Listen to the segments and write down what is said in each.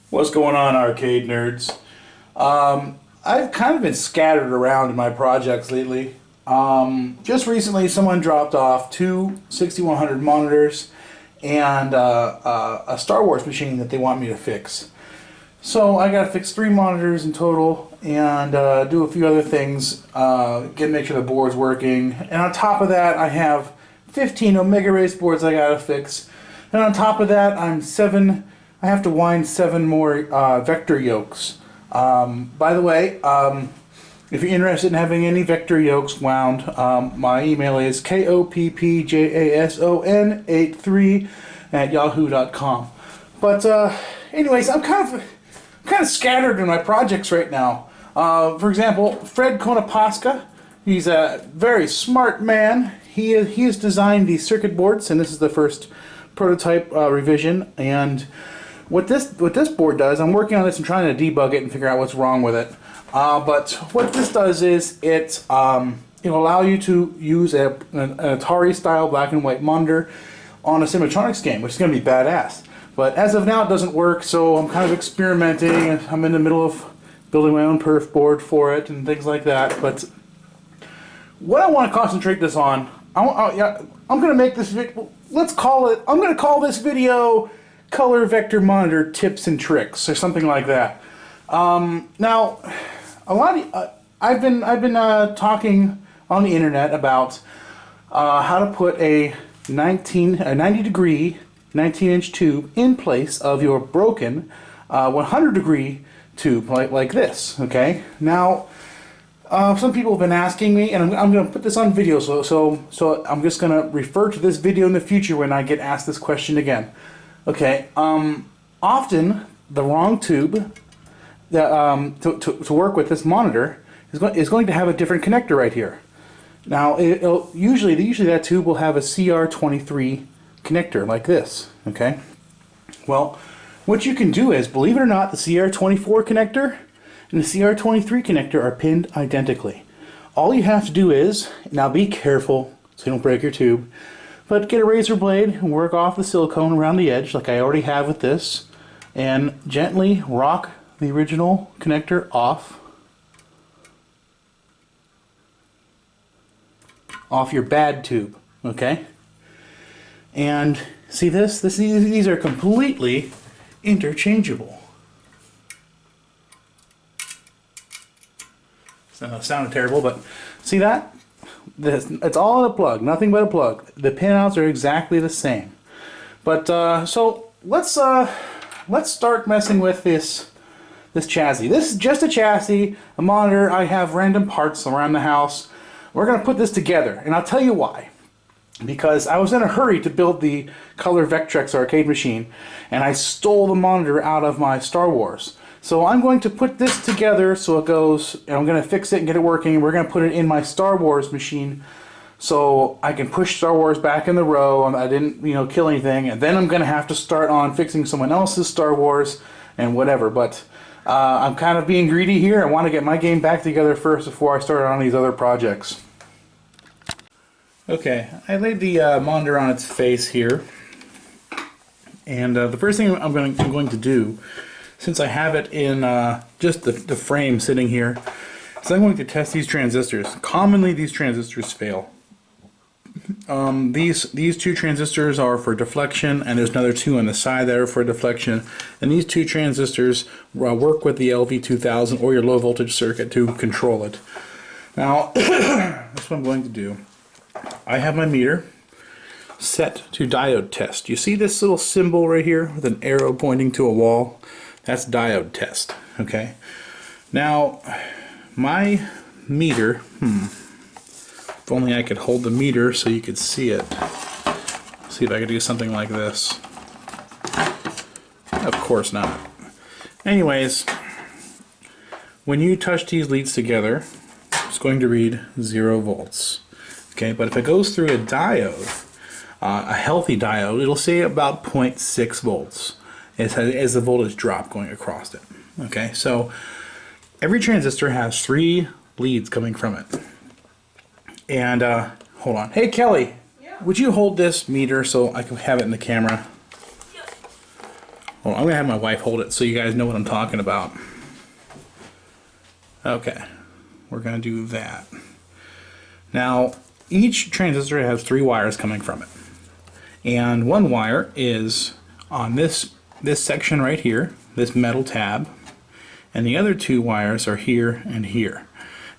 What's going on, arcade nerds? I've kind of been scattered around in my projects lately. Just recently, someone dropped off two 6100 monitors and a Star Wars machine that they want me to fix. So I got to fix 3 monitors in total and do a few other things, make sure the board's working. And on top of that, I have 15 Omega Race boards I got to fix. And on top of that, I have to wind 7 more vector yokes. By the way, if you're interested in having any vector yokes wound, my email is koppjason83@yahoo.com. But anyways, I'm kind of scattered in my projects right now. For example, Fred Konopaska, he's a very smart man. He has designed these circuit boards, and this is the first prototype revision. And what this board does, I'm working on this and trying to debug it and figure out what's wrong with it. But what this does is it'll allow you to use an Atari style black and white monitor on a Simultronics game, which is going to be badass. But as of now, it doesn't work, so I'm kind of experimenting. I'm in the middle of building my own perf board for it and things like that. But what I want to concentrate this on, I'm going to make this video. I'm going to call this video Color Vector Monitor Tips and Tricks, or something like that. Now, I've been talking on the internet about how to put a 90-degree 19-inch tube in place of your broken 100-degree tube like this. Okay. Now, some people have been asking me, and I'm going to put this on video, so I'm just going to refer to this video in the future when I get asked this question again. Okay. Often the wrong tube that, to work with this monitor is going to have a different connector right here. Now, usually that tube will have a CR23 connector like this. Okay. Well, what you can do is, believe it or not, the CR24 connector and the CR23 connector are pinned identically. All you have to do is, now be careful so you don't break your tube, but get a razor blade and work off the silicone around the edge like I already have with this, and gently rock the original connector off your bad tube. Okay? And see this? These are completely interchangeable. So, sounded terrible, but see that? It's all in a plug, nothing but a plug. The pinouts are exactly the same. But so let's start messing with this chassis. This is just a chassis, a monitor. I have random parts around the house. We're going to put this together, and I'll tell you why. Because I was in a hurry to build the Color Vectrex arcade machine, and I stole the monitor out of my Star Wars. So I'm going to put this together so it goes, and I'm going to fix it and get it working. We're going to put it in my Star Wars machine so I can push Star Wars back in the row. I didn't, kill anything. And then I'm going to have to start on fixing someone else's Star Wars and whatever. But I'm kind of being greedy here. I want to get my game back together first before I start on these other projects. Okay, I laid the monitor on its face here. And the first thing I'm going to do, since I have it in just the frame sitting here, is I'm going to test these transistors. Commonly these transistors fail. These 2 transistors are for deflection, and there's another 2 on the side that are for deflection. And these 2 transistors work with the LV2000 or your low voltage circuit to control it. Now, that's what I'm going to do. I have my meter set to diode test. You see this little symbol right here with an arrow pointing to a wall? That's diode test. Okay. Now, my meter, if only I could hold the meter so you could see it. See if I could do something like this. Of course not. Anyways, when you touch these leads together, it's going to read 0 volts. Okay, but if it goes through a diode, a healthy diode, it'll say about 0.6 volts as the voltage drop going across it. Okay, so every transistor has 3 leads coming from it. And hold on. Hey Kelly, yeah? Would you hold this meter so I can have it in the camera? Yeah. Well, I'm going to have my wife hold it so you guys know what I'm talking about. Okay, we're going to do that. Now, each transistor has 3 wires coming from it. And one wire is on this section right here, this metal tab, and the other 2 wires are here and here.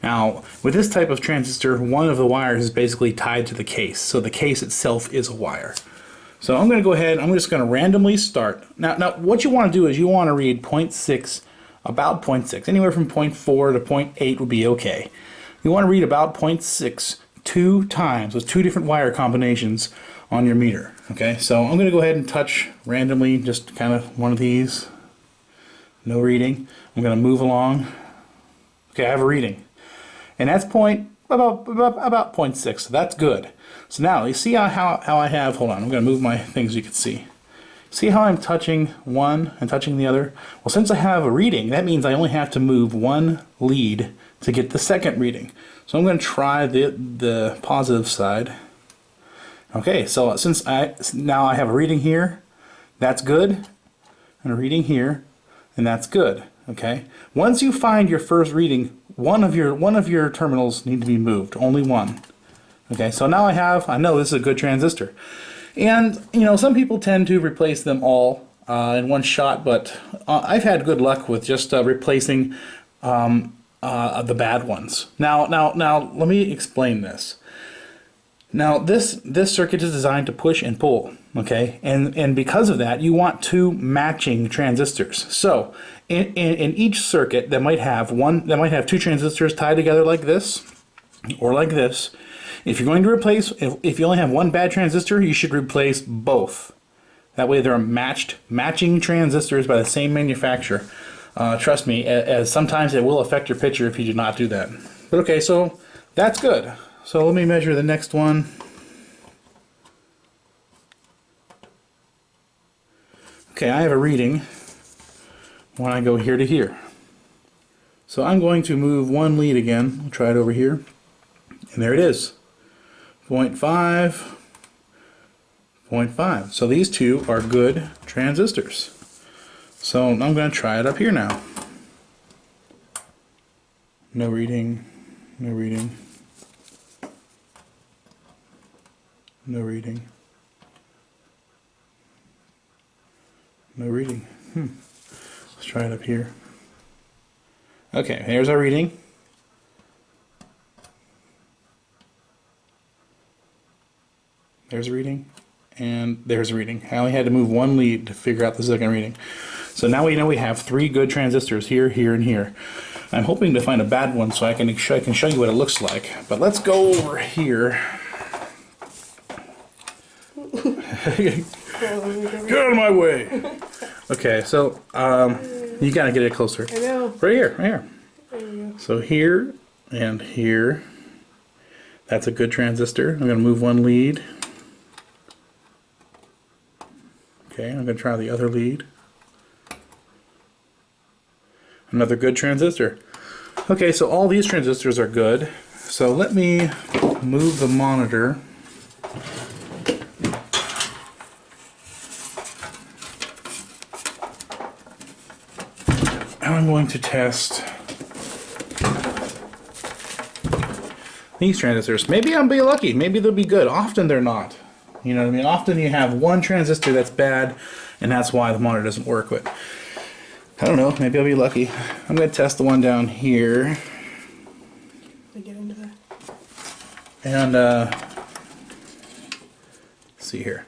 Now, with this type of transistor, one of the wires is basically tied to the case, so the case itself is a wire. So I'm going to go ahead, I'm just going to randomly start. Now what you want to do is you want to read 0.6, about 0.6, anywhere from 0.4 to 0.8 would be okay. You want to read about 0.6 2 times with 2 different wire combinations on your meter. Okay, so I'm going to go ahead and touch randomly just kind of one of these. No reading. I'm going to move along. Okay, I have a reading. And that's about 0.6, so that's good. So now, you see how I have, hold on, I'm going to move my things so you can see. See how I'm touching one and touching the other? Well, since I have a reading, that means I only have to move one lead to get the second reading. So I'm going to try the positive side. Okay, so since now I have a reading here, that's good, and a reading here, and that's good. Okay. Once you find your first reading, one of your terminals need to be moved. Only one. Okay. So now I know this is a good transistor, and you know some people tend to replace them all in one shot, but I've had good luck with just replacing the bad ones. Now let me explain this. Now this circuit is designed to push and pull, okay, and because of that you want 2 matching transistors. So in each circuit that might have 2 transistors tied together like this or like this. If you're going to replace, if you only have 1 bad transistor, you should replace both. That way they're matching transistors by the same manufacturer. Trust me, as sometimes it will affect your picture if you do not do that. But okay, so that's good. So let me measure the next one. Okay, I have a reading when I go here to here. So I'm going to move one lead again. I'll try it over here. And there it is. 0.5, 0.5. So these 2 are good transistors. So I'm going to try it up here now. No reading, no reading. No reading. No reading. Let's try it up here. Okay, here's our reading. There's a reading. And there's a reading. I only had to move one lead to figure out the second reading. So now we know we have 3 good transistors here, here, and here. I'm hoping to find a bad one so I can show you what it looks like. But let's go over here. Get out of my way. Okay, so you gotta get it closer. I know. Right here, right here. There we go. So here and here. That's a good transistor. I'm gonna move one lead. Okay, I'm gonna try the other lead. Another good transistor. Okay, so all these transistors are good. So let me move the monitor. I'm going to test these transistors. Maybe I'll be lucky. Maybe they'll be good. Often they're not. You know what I mean? Often you have one transistor that's bad, and that's why the monitor doesn't work. But I don't know. Maybe I'll be lucky. I'm going to test the one down here. I get into that. And let's see here.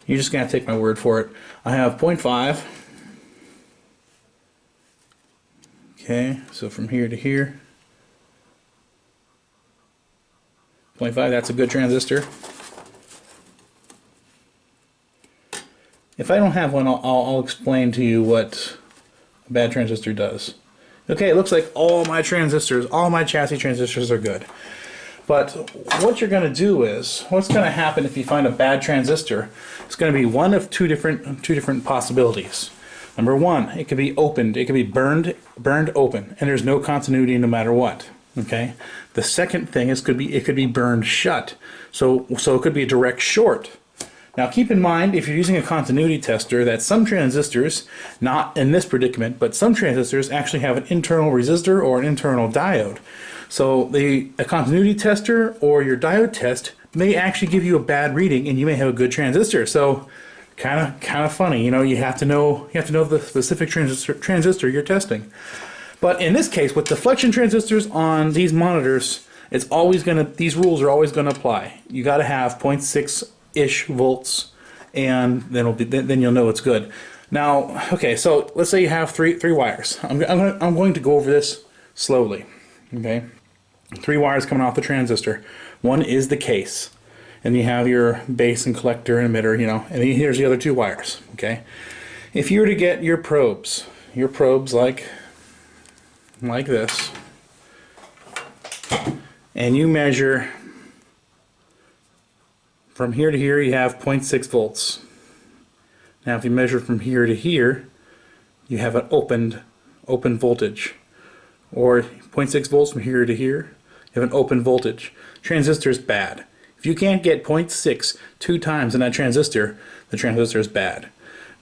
You're just going to take my word for it. I have 0.5. Okay, so from here to here, 0.5, that's a good transistor. If I don't have one, I'll explain to you what a bad transistor does. Okay, it looks like all my transistors, all my chassis transistors are good. But what you're going to do is, what's going to happen if you find a bad transistor, it's going to be one of two different possibilities. Number one, it could be opened, it could be burned open, and there's no continuity no matter what. Okay. The second thing is it could be burned shut, so it could be a direct short. Now keep in mind, if you're using a continuity tester, that some transistors, not in this predicament, but some transistors actually have an internal resistor or an internal diode. So a continuity tester or your diode test may actually give you a bad reading, and you may have a good transistor. So kind of funny, you know. You have to know the specific transistor you're testing. But in this case, with deflection transistors on these monitors, these rules are always gonna apply. You got to have 0.6-ish volts, and then you'll know it's good. Now, okay, so let's say you have three wires. I'm going to go over this slowly. Okay, 3 wires coming off the transistor. One is the case, and you have your base and collector and emitter, you know, and then here's the other 2 wires. Okay, if you were to get your probes like this, and you measure from here to here, you have 0.6 volts. Now if you measure from here to here, you have an open voltage. Or 0.6 volts from here to here, you have an open voltage. Transistor is bad. If you can't get 0.6 2 times in that transistor, the transistor is bad.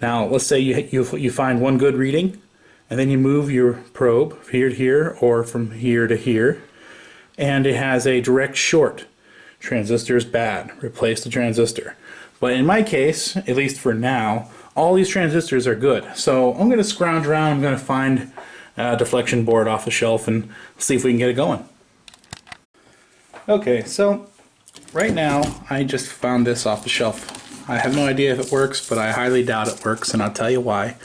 Now let's say you find one good reading, and then you move your probe from here to here or from here to here, and it has a direct short. Transistor is bad. Replace the transistor. But in my case, at least for now, all these transistors are good. So I'm going to scrounge around. I'm going to find a deflection board off the shelf and see if we can get it going. Okay, so right now I just found this off the shelf. I have no idea if it works, but I highly doubt it works, and I'll tell you why.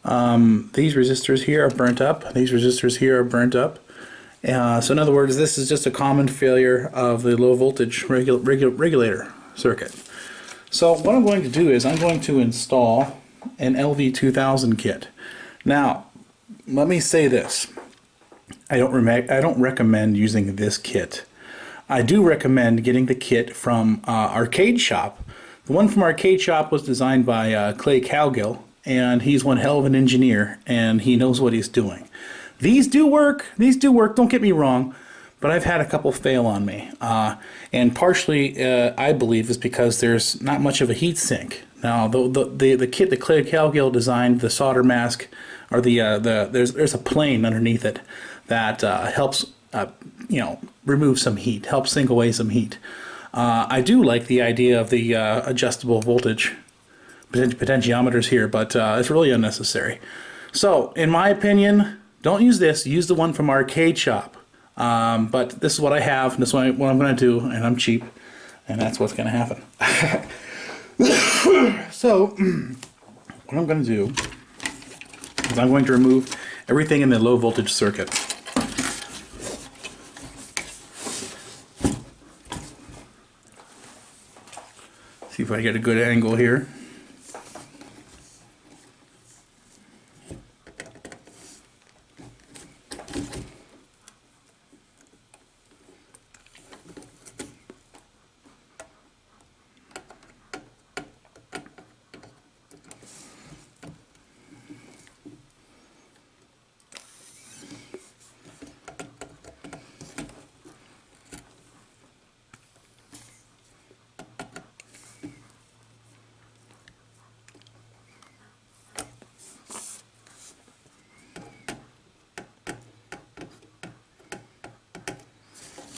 These resistors here are burnt up. These resistors here are burnt up. So in other words, this is just a common failure of the low voltage regulator circuit. So what I'm going to do is I'm going to install an LV2000 kit. Now, let me say this. I don't recommend using this kit. I do recommend getting the kit from Arcade Shop. The one from Arcade Shop was designed by Clay Cowgill, and he's one hell of an engineer, and he knows what he's doing. These do work, don't get me wrong, but I've had a couple fail on me. And partially, I believe, is because there's not much of a heat sink. Now, the kit that Clay Cowgill designed, the solder mask, or there's a plane underneath it that helps remove some heat, helps sink away some heat. I do like the idea of the adjustable voltage potentiometers here, but it's really unnecessary. So, in my opinion, don't use this. Use the one from Arcade Shop. But this is what I have, and this is what I'm going to do, and I'm cheap, and that's what's going to happen. So, what I'm going to do is I'm going to remove everything in the low voltage circuit. See if I get a good angle here.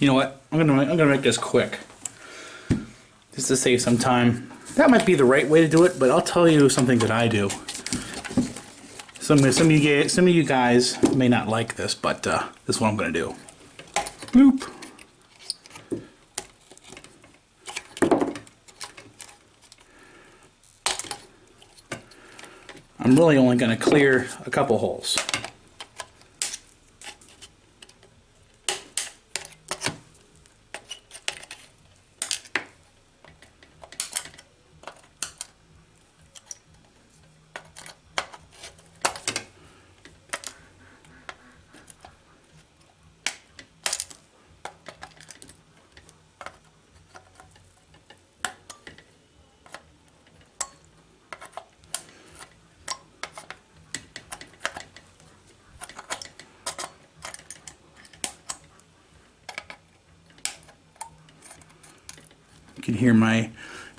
You know what? I'm gonna make this quick, just to save some time. That might be the right way to do it, but I'll tell you something that I do. Some of you guys may not like this, but this is what I'm gonna do. Bloop. I'm really only gonna clear a couple holes. You can hear my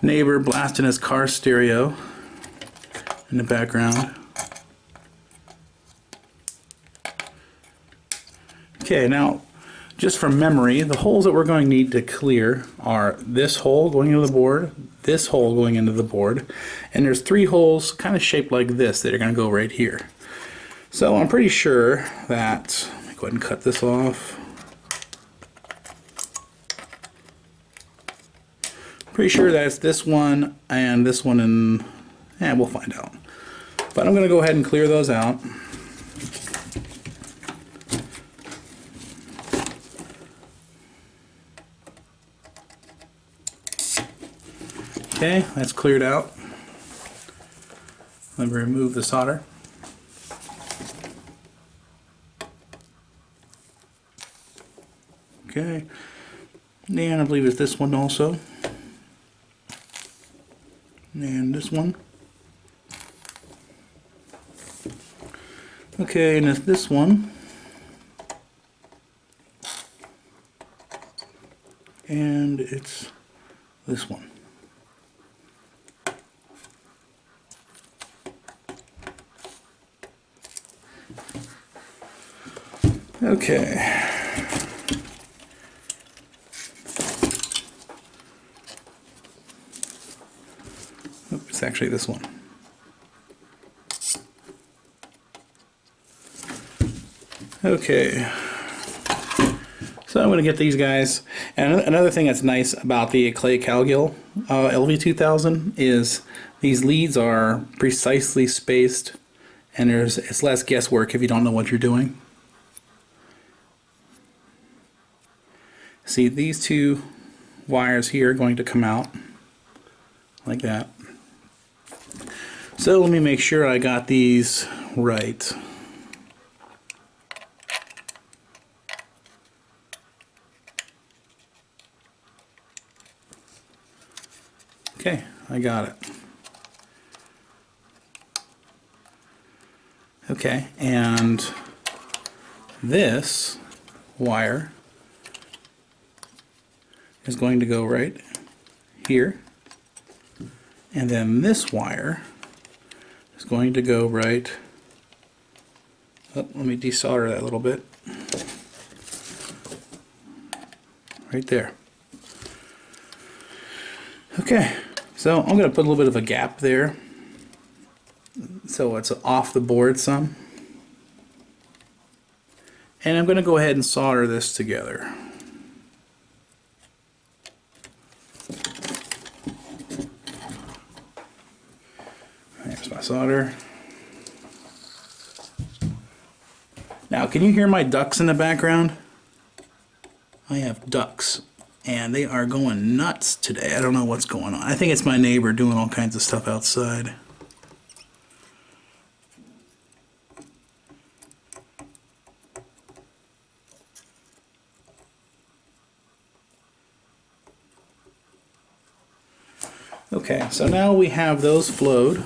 neighbor blasting his car stereo in the background. Okay, now just from memory, the holes that we're going to need to clear are this hole going into the board, this hole going into the board, and there's 3 holes kind of shaped like this that are going to go right here. So I'm pretty sure that, let me go ahead and cut this off. Pretty sure that it's this one and this one, and we'll find out. But I'm going to go ahead and clear those out. Okay, that's cleared out. Let me remove the solder. Okay, and I believe it's this one also. And this one. Okay, and it's this one. And it's this one. Okay. Oh, it's actually this one. Okay. So I'm going to get these guys. And another thing that's nice about the Clay Calgill LV2000 is these leads are precisely spaced, and it's less guesswork if you don't know what you're doing. See, these 2 wires here are going to come out like that. So let me make sure I got these right. Okay, I got it. Okay, and this wire is going to go right here, and then this wire is going to go right, oh, let me desolder that a little bit, right there. Okay, so I'm going to put a little bit of a gap there so it's off the board some, and I'm going to go ahead and solder this together. There's my solder. Now, can you hear my ducks in the background? I have ducks, and they are going nuts today. I don't know what's going on. I think it's my neighbor doing all kinds of stuff outside. Okay, so now we have those flowed.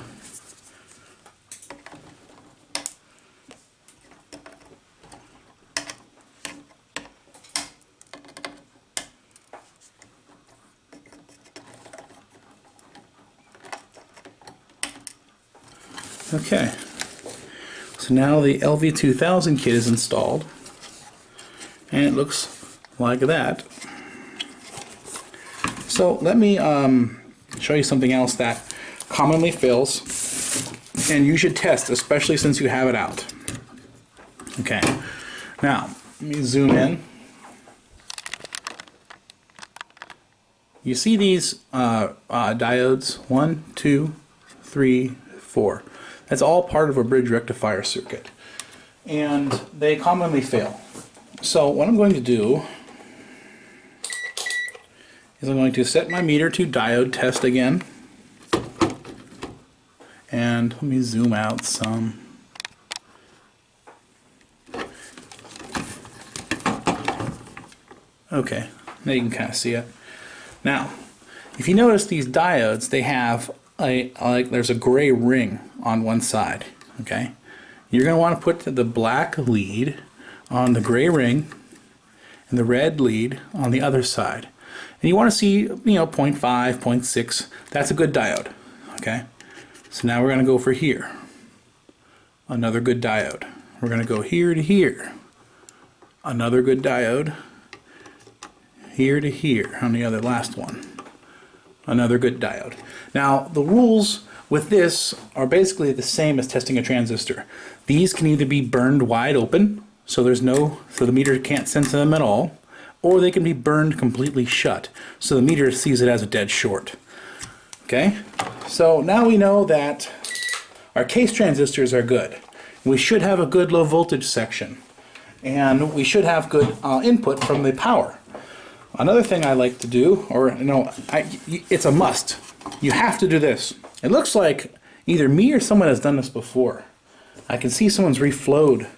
Okay, so now the LV2000 kit is installed, and it looks like that. So let me show you something else that commonly fails, and you should test, especially since you have it out. Okay, now let me zoom in. You see these diodes? 1, 2, 3, 4. That's all part of a bridge rectifier circuit, and they commonly fail. So what I'm going to do is I'm going to set my meter to diode test again, and let me zoom out some. Okay, now you can kind of see it. Now, if you notice these diodes, they have there's a gray ring on one side. Okay, you're going to want to put the black lead on the gray ring and the red lead on the other side. And you want to see, 0.5, 0.6. That's a good diode. Okay. So now we're going to go for here. Another good diode. We're going to go here to here. Another good diode. Here to here on the other last one. Another good diode. Now the rules with this are basically the same as testing a transistor. These can either be burned wide open, so the meter can't sense them at all, or they can be burned completely shut, so the meter sees it as a dead short. Okay? So now we know that our case transistors are good. We should have a good low voltage section, and we should have good input from the power. Another thing I like to do, it's a must. You have to do this. It looks like either me or someone has done this before. I can see someone's reflowed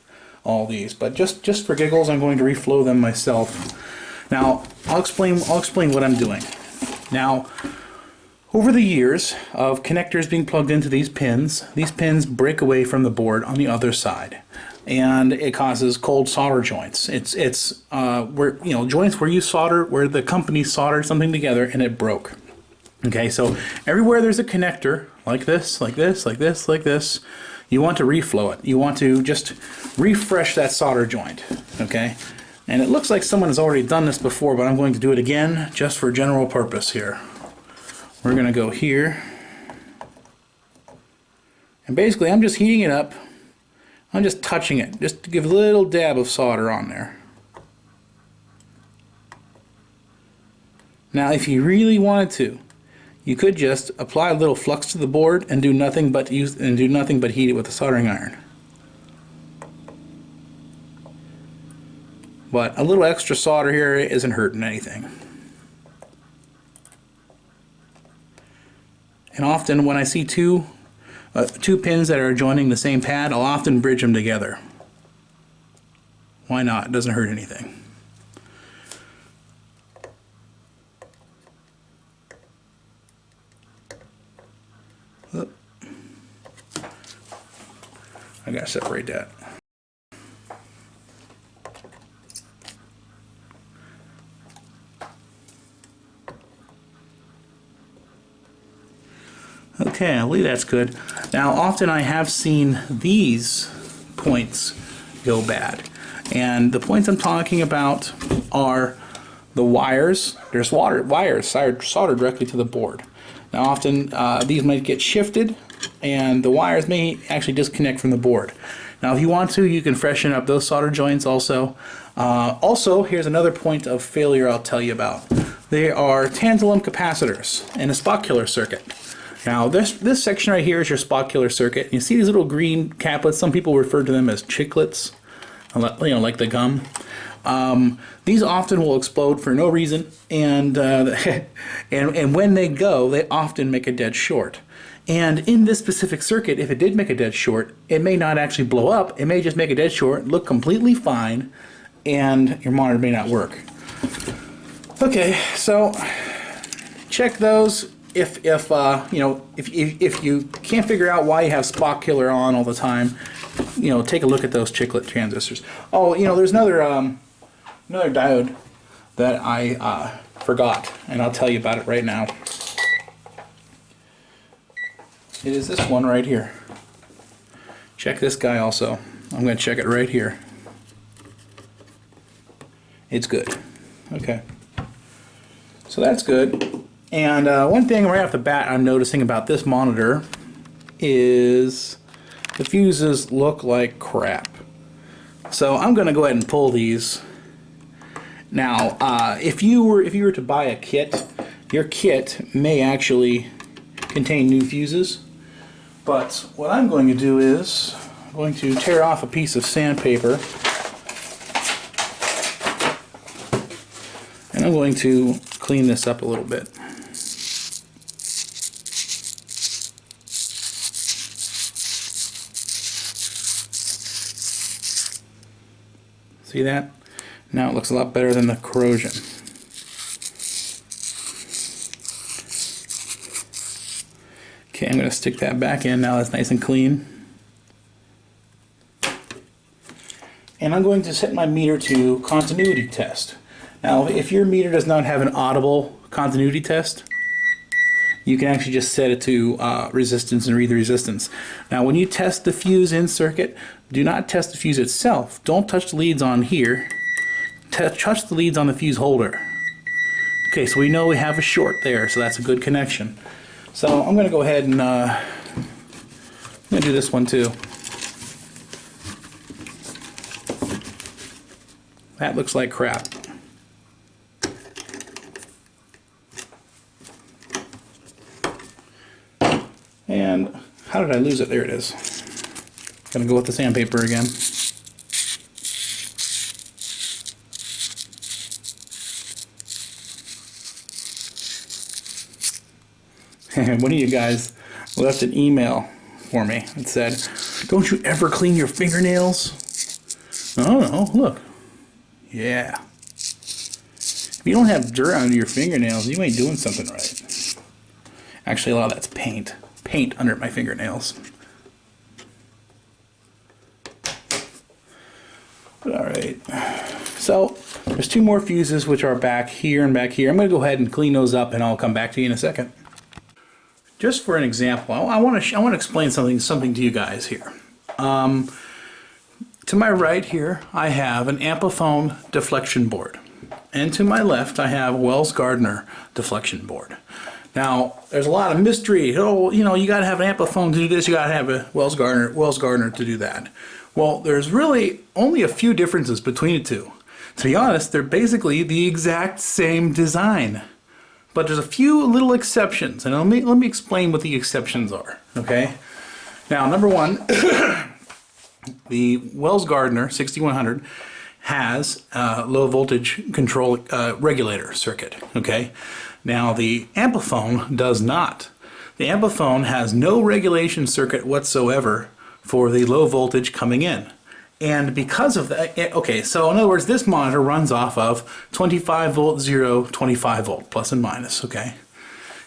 all these, but just for giggles, I'm going to reflow them myself. Now, I'll explain what I'm doing. Now, over the years of connectors being plugged into these pins break away from the board on the other side, and it causes cold solder joints. It's joints where the company soldered something together and it broke. Okay, so everywhere there's a connector like this, like this, like this, like this, you want to reflow it. You want to just refresh that solder joint. Okay, and it looks like someone has already done this before, but I'm going to do it again just for general purpose here. We're going to go here, and basically I'm just heating it up. I'm just touching it, just to give a little dab of solder on there. Now if you really wanted to, you could just apply a little flux to the board and do nothing but heat it with a soldering iron. But a little extra solder here isn't hurting anything. And often when I see two pins that are joining the same pad, I'll often bridge them together. Why not? It doesn't hurt anything. Oop. I gotta separate that. Okay, I believe that's good. Now, often I have seen these points go bad. And the points I'm talking about are the wires. There's wires soldered directly to the board. Now, often these might get shifted, and the wires may actually disconnect from the board. Now, if you want to, you can freshen up those solder joints also. Also, here's another point of failure I'll tell you about. They are tantalum capacitors in a spocular circuit. Now this section right here is your spocular circuit. You see these little green caplets. Some people refer to them as chiclets, like the gum. These often will explode for no reason, and and when they go, they often make a dead short. And in this specific circuit, if it did make a dead short, it may not actually blow up. It may just make a dead short, look completely fine, and your monitor may not work. Okay, so check those. If you can't figure out why you have spocular on all the time, take a look at those chiclet transistors. Oh, there's another diode that I forgot, and I'll tell you about it right now. It is this one right here. Check this guy also. I'm going to check it right here. It's good. Okay. So that's good. And one thing right off the bat I'm noticing about this monitor is the fuses look like crap. So I'm going to go ahead and pull these. Now, if you were to buy a kit, your kit may actually contain new fuses. But what I'm going to do is I'm going to tear off a piece of sandpaper, and I'm going to clean this up a little bit. See that? Now it looks a lot better than the corrosion. Okay, I'm going to stick that back in now that's nice and clean. And I'm going to set my meter to continuity test. Now, if your meter does not have an audible continuity test, you can actually just set it to resistance and read the resistance. Now, when you test the fuse in circuit, do not test the fuse itself. Don't touch the leads on here. Touch the leads on the fuse holder. Okay, so we know we have a short there, so that's a good connection. So I'm going to go ahead and I'm going to do this one too. That looks like crap. And how did I lose it? There it is. Gonna go with the sandpaper again. One of you guys left an email for me that said, "Don't you ever clean your fingernails?" Oh no, look. Yeah. If you don't have dirt under your fingernails, you ain't doing something right. Actually, a lot of that's paint. Paint under my fingernails. Alright. So, there's two more fuses which are back here and back here. I'm going to go ahead and clean those up and I'll come back to you in a second. Just for an example, I want to explain something to you guys here. To my right here, I have an Amplifone deflection board. And to my left, I have a Wells-Gardner deflection board. Now, there's a lot of mystery. Oh, you know, you got to have an Amplifone to do this, you got to have a Wells-Gardner to do that. Well, there's really only a few differences between the two. To be honest, they're basically the exact same design. But there's a few little exceptions, and let me explain what the exceptions are, okay? Now, number one, the Wells-Gardner 6100 has a low voltage control regulator circuit, okay? Now, the Amplifone does not. The Amplifone has no regulation circuit whatsoever for the low voltage coming in. And because of that, okay, so in other words, this monitor runs off of 25 volt, 0, 25 volt, plus and minus, okay?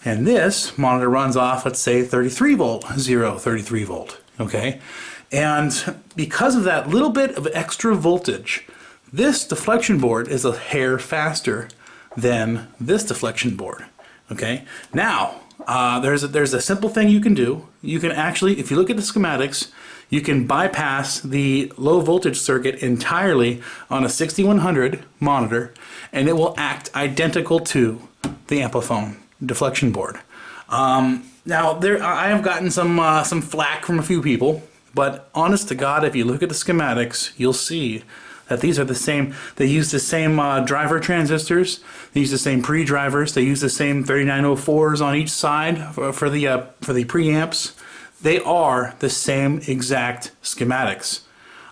And this monitor runs off, let's say, 33 volt, 0, 33 volt, okay? And because of that little bit of extra voltage, this deflection board is a hair faster than this deflection board, okay? Now, there's a simple thing you can do. You can actually, if you look at the schematics, you can bypass the low voltage circuit entirely on a 6100 monitor, and it will act identical to the Amplifone deflection board. Now, I have gotten some flack from a few people, but honest to God, if you look at the schematics, you'll see that these are the same. They use the same driver transistors. They use the same pre-drivers. They use the same 3904s on each side for the preamps. They are the same exact schematics,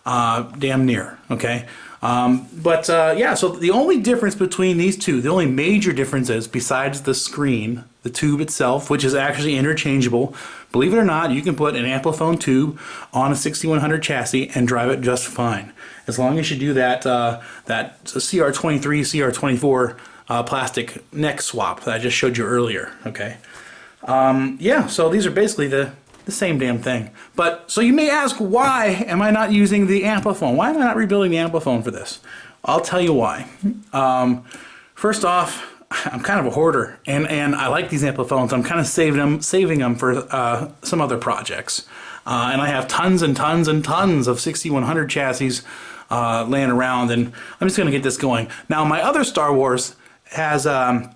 damn near. Okay, yeah. So the only difference between these two, the only major difference is, besides the screen, the tube itself, which is actually interchangeable. Believe it or not, you can put an Amplifone tube on a 6100 chassis and drive it just fine, as long as you do that CR23, CR24 plastic neck swap that I just showed you earlier. Okay. Yeah. So these are basically the same damn thing. But so you may ask, why am I not using the Amplifone? Why am I not rebuilding the Amplifone for this? I'll tell you why. First off, I'm kind of a hoarder, and I like these Ampliphones. I'm kind of saving them for some other projects. And I have tons and tons and tons of 6100 chassis laying around, and I'm just going to get this going. Now, my other Star Wars does have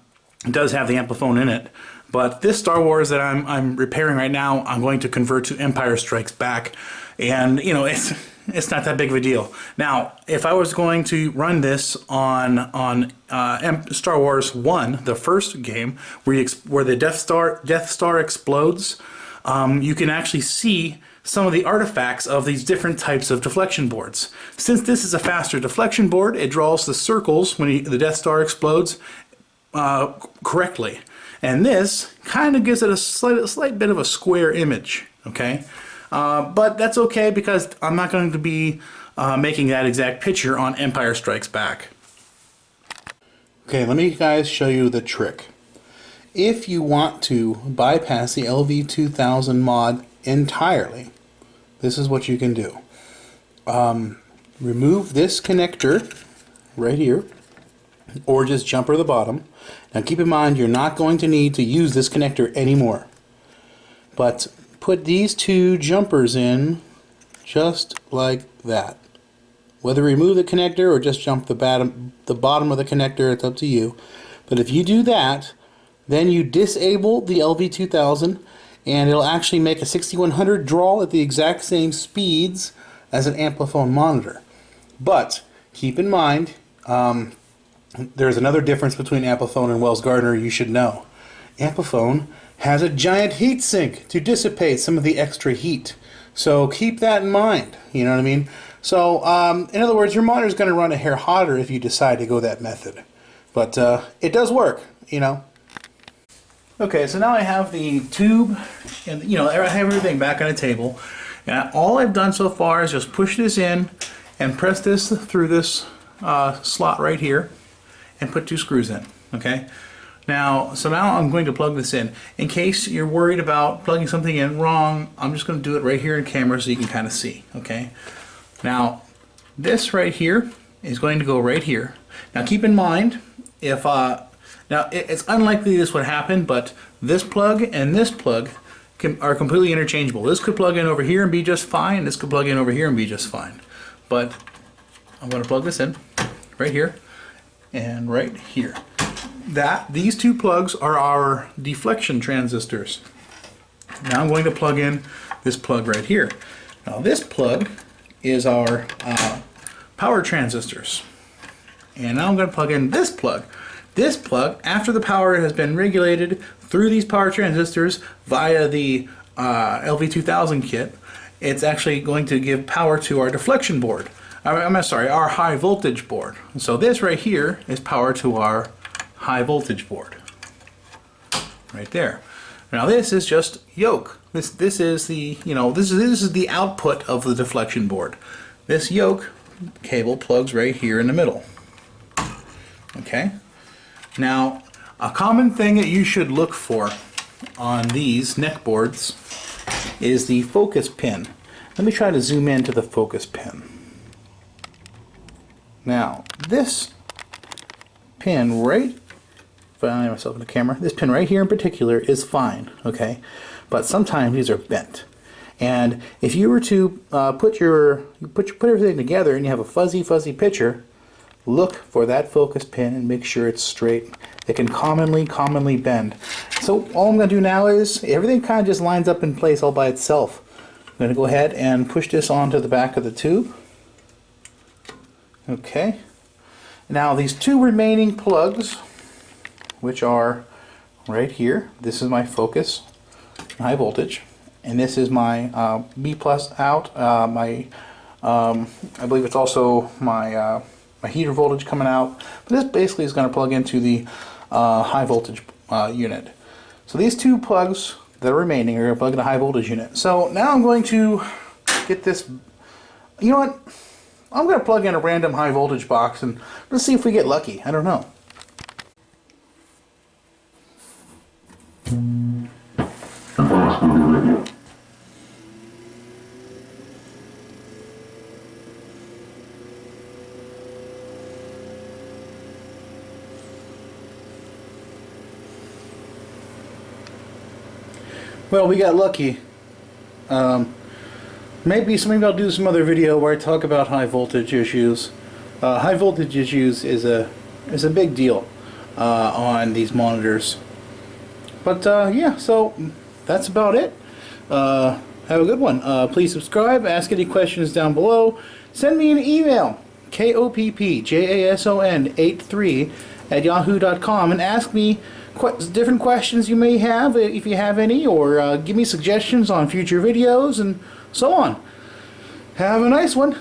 the Amplifone in it, but this Star Wars that I'm repairing right now, I'm going to convert to Empire Strikes Back, and you know, it's not that big of a deal. Now, if I was going to run this on Star Wars 1, the first game, where the Death Star explodes, you can actually see some of the artifacts of these different types of deflection boards. Since this is a faster deflection board, it draws the circles when the Death Star explodes correctly. And this kind of gives it a slight bit of a square image, okay? But that's okay, because I'm not going to be making that exact picture on Empire Strikes Back. Okay, let me guys show you the trick. If you want to bypass the LV2000 mod entirely, this is what you can do. Remove this connector right here. or just jumper the bottom. Now keep in mind you're not going to need to use this connector anymore. But put these two jumpers in just like that. Whether remove the connector or just jump the bottom of the connector, it's up to you. But if you do that, then you disable the LV2000 and it'll actually make a 6100 draw at the exact same speeds as an Amplifone monitor. But keep in mind, there's another difference between Amplifone and Wells Gardner you should know. Amplifone has a giant heat sink to dissipate some of the extra heat. So keep that in mind, you know what I mean? So in other words, your monitor is going to run a hair hotter if you decide to go that method. But it does work, you know. Okay, so now I have the tube, and I have everything back on a table. And all I've done so far is just push this in and press this through this slot right here and put 2 screws in, okay? Now I'm going to plug this in. In case you're worried about plugging something in wrong, I'm just going to do it right here in camera so you can kind of see, okay? Now, this right here is going to go right here. Now keep in mind, if it's unlikely this would happen, but this plug and this plug are completely interchangeable. This could plug in over here and be just fine. This could plug in over here and be just fine. But I'm going to plug this in right here and right here. These 2 plugs are our deflection transistors. Now I'm going to plug in this plug right here. Now this plug is our power transistors. And now I'm going to plug in this plug. This plug, after the power has been regulated through these power transistors via the LV2000 kit, it's actually going to give power to our deflection board. I'm sorry, our high voltage board. So this right here is power to our high voltage board. Right there. Now this is just yoke. This is the this is the output of the deflection board. This yoke cable plugs right here in the middle. Okay. Now, a common thing that you should look for on these neck boards is the focus pin. Let me try to zoom into the focus pin. Now, this pin right, if I find myself in the camera, this pin right here in particular is fine, okay? But sometimes these are bent. And if you were to put everything together and you have a fuzzy picture, look for that focus pin and make sure it's straight. It can commonly bend. So all I'm going to do now is, everything kind of just lines up in place all by itself. I'm going to go ahead and push this onto the back of the tube. Okay. Now these 2 remaining plugs, which are right here, this is my focus, high voltage, and this is my B plus out, I believe it's also my heater voltage coming out, but this basically is going to plug into the high voltage unit. So these 2 plugs that are remaining are going to plug in the high voltage unit. So now I'm going to get this, you know what, I'm going to plug in a random high voltage box and let's see if we get lucky. I don't know. Well, we got lucky. Maybe I'll do some other video where I talk about high voltage issues. High voltage issues is a big deal on these monitors. But yeah, so that's about it. Have a good one. Please subscribe. Ask any questions down below. Send me an email, koppjason83@yahoo.com, and ask me different questions you may have, if you have any, or give me suggestions on future videos and so on. Have a nice one.